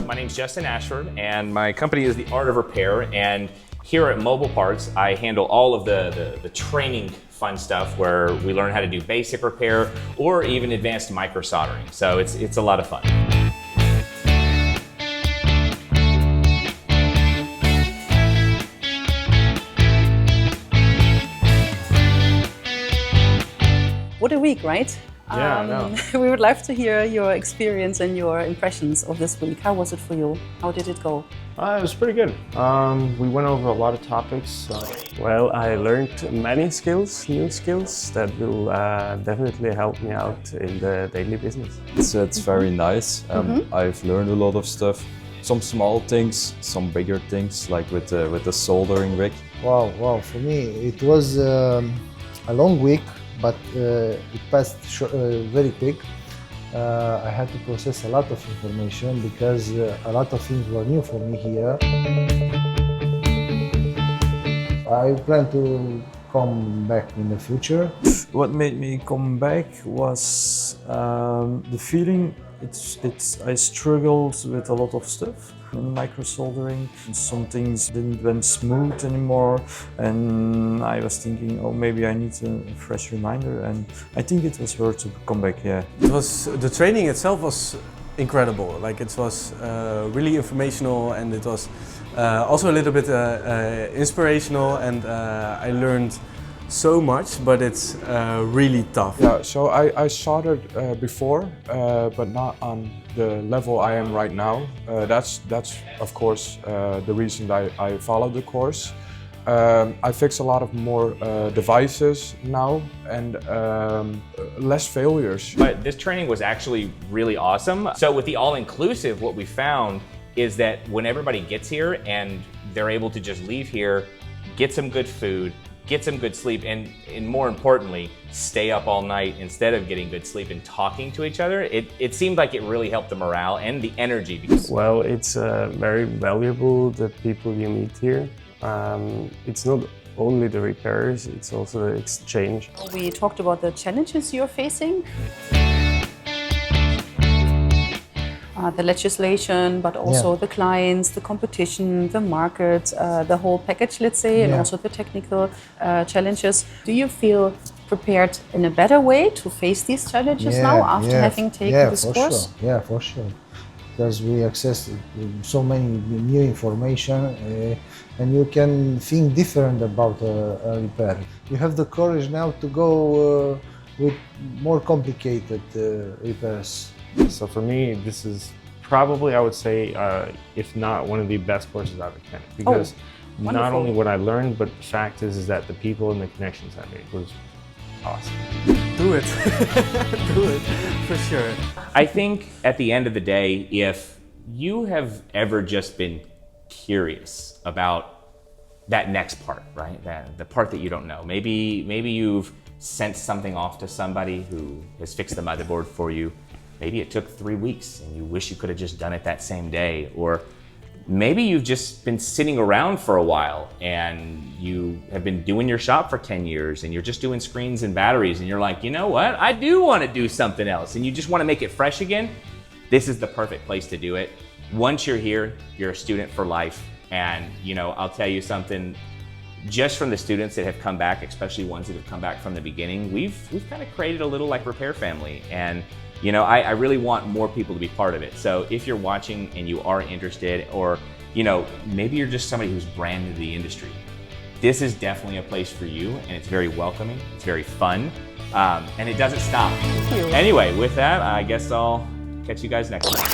my name's Justin Ashford, and my company is The Art of Repair. And here at Mobile Parts, I handle all of the training fun stuff where we learn how to do basic repair or even advanced micro soldering. So it's a lot of fun. What a week, right? Yeah, I know. We would love to hear your experience and your impressions of this week. How was it for you? How did it go? It was pretty good. We went over a lot of topics. Well, I learned many skills, new skills that will definitely help me out in the daily business. It's very nice. I've learned a lot of stuff. Some small things, some bigger things, like with the soldering rig. Wow! For me, it was a long week. But it passed very quick. I had to process a lot of information because a lot of things were new for me here. I plan to come back in the future. What made me come back was the feeling. I struggled with a lot of stuff in micro soldering. Some things didn't went smooth anymore, and I was thinking, oh, maybe I need a fresh reminder, and I think it was worth to come back. Yeah. The training itself was incredible. Like, it was really informational, and it was also a little bit inspirational, and I learned so much, but it's really tough. Yeah, so I soldered before, but not on the level I am right now. That's of course the reason that I followed the course. I fix a lot of more devices now and less failures. But this training was actually really awesome. So with the all-inclusive, what we found is that when everybody gets here and they're able to just leave here, get some good food, get some good sleep, and more importantly, stay up all night instead of getting good sleep and talking to each other. It seemed like it really helped the morale and the energy. Well, it's very valuable, the people you meet here. It's not only the repairs, it's also the exchange. We talked about the challenges you're facing. The legislation, but also the clients, the competition, the market, the whole package, let's say, and also the technical challenges. Do you feel prepared in a better way to face these challenges now after having taken this course? Sure. Yeah, for sure. Because we access so many new information and you can think different about a repair. You have the courage now to go with more complicated repairs. So for me, this is probably, I would say, if not one of the best courses I've attended. Because not only what I learned, but the fact is that the people and the connections I made was awesome. Do it. Do it, for sure. I think at the end of the day, if you have ever just been curious about that next part, right? The part that you don't know. Maybe you've sent something off to somebody who has fixed the motherboard for you. Maybe it took 3 weeks and you wish you could have just done it that same day. Or maybe you've just been sitting around for a while and you have been doing your shop for 10 years and you're just doing screens and batteries and you're like, you know what? I do want to do something else, and you just want to make it fresh again. This is the perfect place to do it. Once you're here, you're a student for life. And I'll tell you something, just from the students that have come back, especially ones that have come back from the beginning, we've kind of created a little like repair family. And I really want more people to be part of it. So if you're watching and you are interested, or maybe you're just somebody who's brand new to the industry, this is definitely a place for you, and it's very welcoming, it's very fun, and it doesn't stop. Thank you. Anyway, with that, I guess I'll catch you guys next time.